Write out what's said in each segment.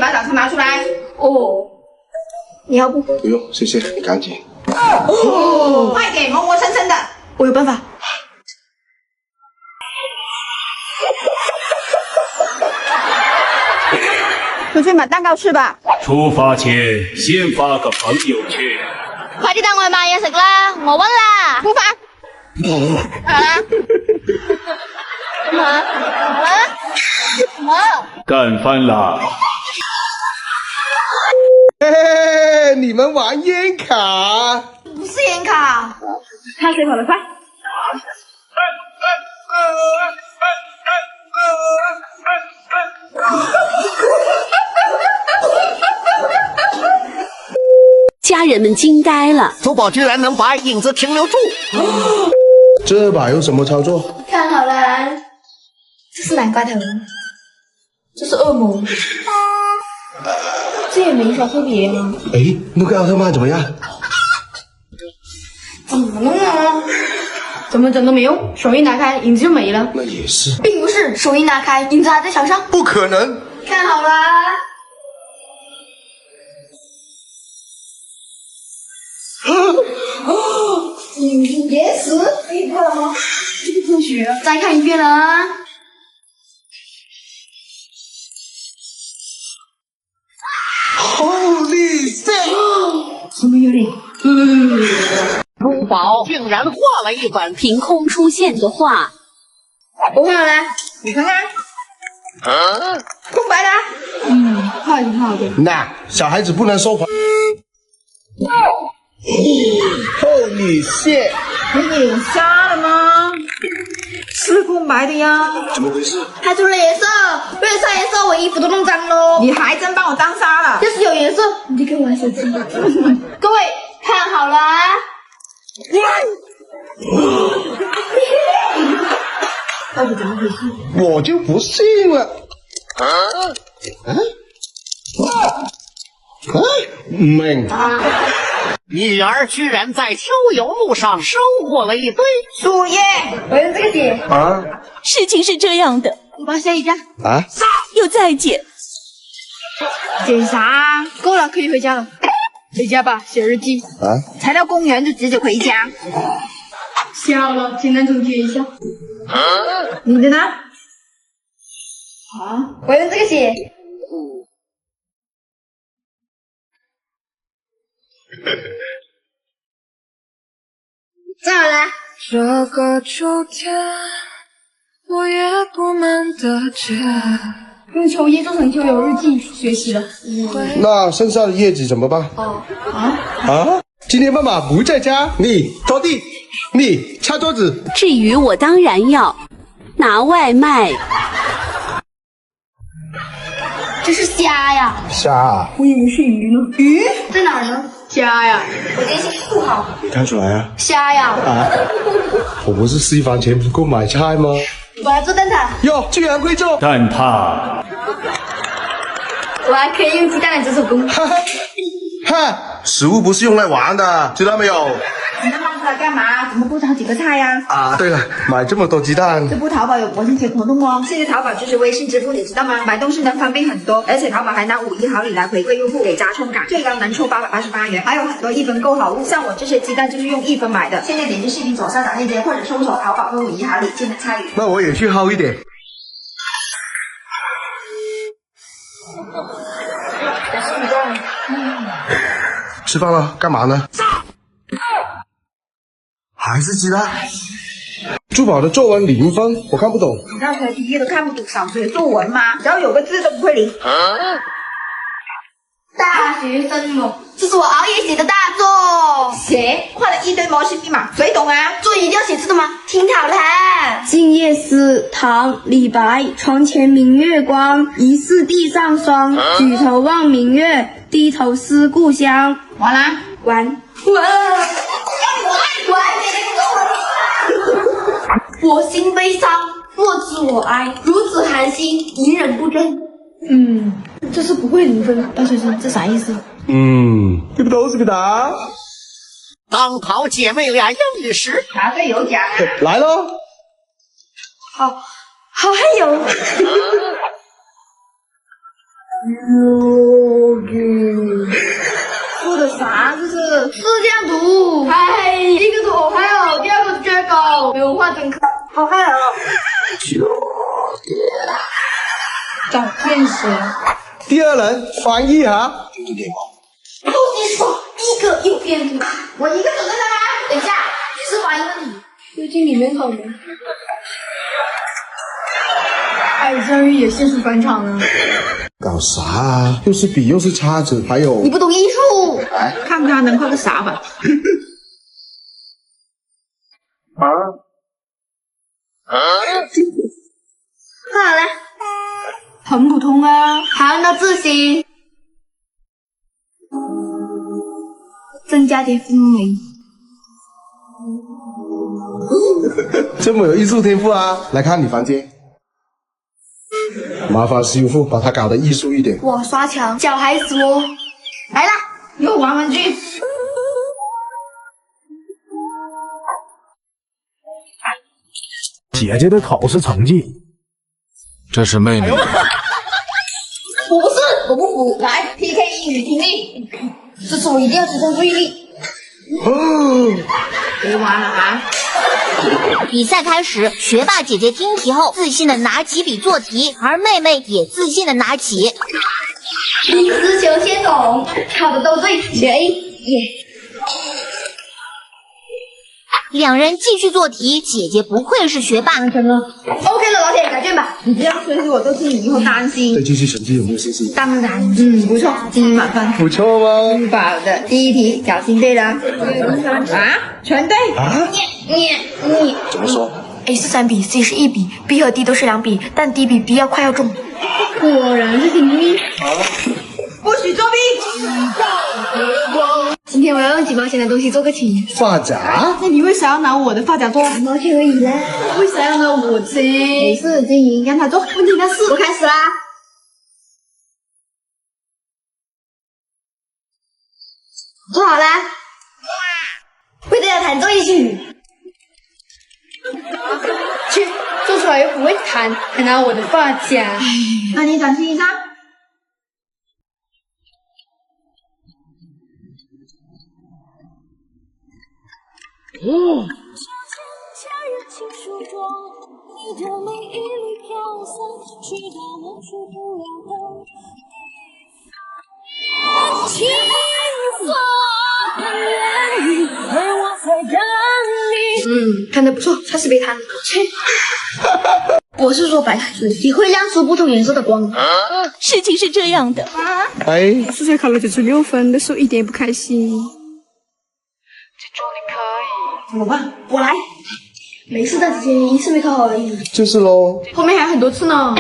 把早餐拿出来。哦，你要不？不用，谢谢，赶紧。快点，磨磨蹭蹭的。我有办法。出去买蛋糕吃吧。出发前先发个朋友圈。快啲等我去買嘢食啦，我暈啦。出發。好啦。干翻了。嘿，你们玩烟卡？不是烟卡，看谁跑得快。家人们惊呆了，珠宝居然能把影子停留住。这把有什么操作？看好了，这是南瓜头，这是恶魔，这也没啥特别啊。哎，那个奥特曼怎么样？怎么弄啊？怎么整都没用，手一拿开，影子就没了。那也是，并不是，手一拿开，影子还在墙上。不可能。看好了。也死，可以看了吗？这个科学，再看一遍了啊！好厉害！怎么有点？珠宝竟然画了一本凭空出现的画。我看好了，你看看。空白的。画的挺好的。那小孩子不能说谎。Holy shit！ 你眼瞎了吗？是空白的呀。怎么回事？还涂了颜色，为了上颜色，我衣服都弄脏喽。你还真帮我当杀了。要是有颜色，你就给我玩手机。各位看好了啊！到底怎么回事？我就不信了。妹，女儿居然在秋游路上收获了一堆树叶，我用这个剪。啊事情是这样的，我帮下一家。啊！又再剪。剪啥？够了，可以回家了。回家吧，写日记。啊！才到公园就直接回家。笑了，简单总结一下。你的呢？好，我用这个写。站好了。这个秋天，我也不满的街。用秋叶做成秋游日记，学习了。那剩下的叶子怎么办？今天妈妈不在家，你拖地，你擦桌子。至于我当然要拿外卖。这是虾呀。虾啊？我以为是鱼呢。鱼在哪儿呢？虾呀。我记性不好。你看出来啊？虾呀。啊！我不是私房钱不够买菜吗？我要做蛋挞。哟，居然会做蛋挞。我还可以用鸡蛋来做手工。哈哈，哈！食物不是用来玩的，知道没有？你那忙出来干嘛？怎么不炒几个菜呀？啊，对了，买这么多鸡蛋。这不淘宝有国庆节活动哦，现在淘宝支持微信支付，你知道吗？买东西能方便很多，而且淘宝还拿5亿好礼来回馈用户，给加充感，最高能抽888元，还有很多1分购好物，像我这些鸡蛋就是用1分买的。现在点击视频左上角链接，或者搜索淘宝和5亿好礼就能参与。那我也去薅一点。吃饭了，干嘛呢？还是鸡蛋？珠宝的作文0分，我看不懂。你上学第一都看不懂，少学作文吗？只要有个字都不会零。大学生梦，这是我熬夜写的大作。写画了一堆模型密码，谁懂啊？作业一定要写字的吗？听好啦。静夜思，唐·李白。床前明月光，疑是地上霜。举头望明月，低头思故乡。完啦，完。我心悲伤，若知我哀，如此寒心，隐忍不争。这是不会0分，大学生这啥意思？对不懂是不答。当考姐妹俩英语时，答对有奖。来喽！好还有。说的啥这是？四件图，哎，一个是我拍哦，第二个是绝狗，没文化真可好看哦。找现实。第二人翻译哈。不许说一个右边图，我一个手在哪？等一下，是翻译问题。究竟里面好吗？哎，章鱼也现实返场了。搞啥啊？又是笔又是叉子，还有你不懂艺术。看他能画个啥吧。画好了，很普通啊。好，那自行增加点氛围。这么有艺术天赋啊！来看你房间，麻烦师傅把它搞得艺术一点。我刷墙，小孩子哦，来啦，又玩玩具。姐姐的考试成绩，这是妹妹。我不是，我不服，来 PK 英语听力，这次我一定要集中注意力。别玩了啊！比赛开始，学霸姐姐听题后自信的拿起笔做题，而妹妹也自信的拿起。丝球先懂，考的都对，学 A 耶。两人继续做题，姐姐不愧是学霸。OK 了，老铁，改卷吧。你这样吹嘘我都替你以后担心。对这些成绩有没有信心？当然，不错，精英满分。不错吗？好的，第一题小心对了。啊，全对。啊？你怎么说 A 是3笔 ，C 是1笔 ，B 和 D 都是2笔，但 D 比 B 快要重。果然是精英。不许作弊！今天我要用几毛钱的东西做个题。发夹？那你为啥要拿我的发夹做？5毛钱而已啦。为啥要拿我的？没事，经营，让他做。问题那4，我开始啦。做好啦。为大家弹奏一曲。去，做出来又不会弹，还拿我的发夹。那你展示一下。弹得不错，差是被弹。切，我是说白开水，你会亮出不同颜色的光。事情是这样的，哎，数学考了96分，但是我一点也不开心。怎么办？我来。没事的，姐姐，一次没考好而已。就是喽。后面还有很多次呢。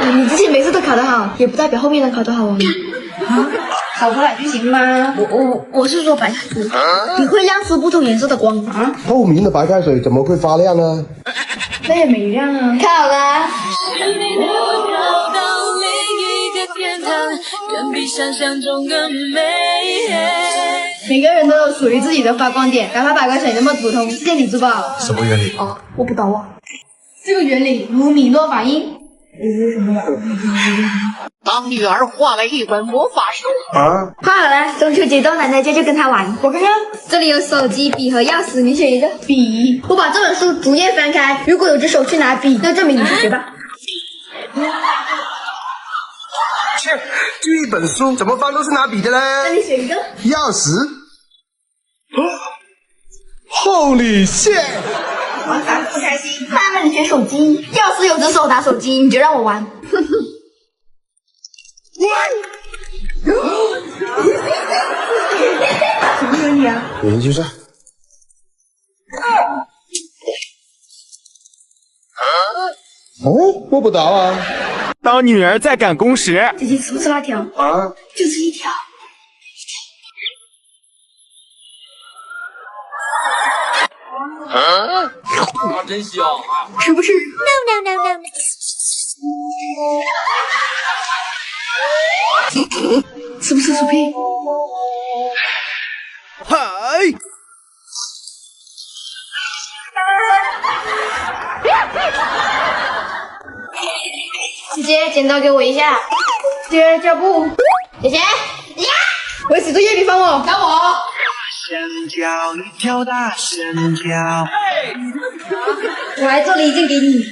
你之前每次都考得好，也不代表后面能考得好哦。考出来就行吗？我是说白开水，你会亮出不同颜色的光。透明的白开水怎么会发亮呢？那也没亮啊。看好啦。每个人都有属于自己的发光点，哪怕白开水那么普通，是电离珠宝。什么原理？我不懂啊。这个原理如米诺反应。当女儿画了一本魔法书。画好了，中秋节到奶奶家就跟她玩。我看看，这里有手机、笔和钥匙，你选一个。笔。我把这本书逐页翻开，如果有只手去拿笔，那证明你是学霸。切，就一本书，怎么翻都是拿笔的那嘞？你选一个。钥匙。Holy shit！玩啥不开心？当然你选手机，要是有只手打手机，你就让我玩。什么原理啊？原因就是。摸不着啊。当女儿在赶工时，姐姐是不是那条？就是一条。那真香！吃不吃 No no no no。吃不吃薯片？嗨！姐姐，剪刀给我一下。姐，脚步。姐姐，呀！我写作业，别放我。找我。神跳，一条大神跳。我还做了一件给你。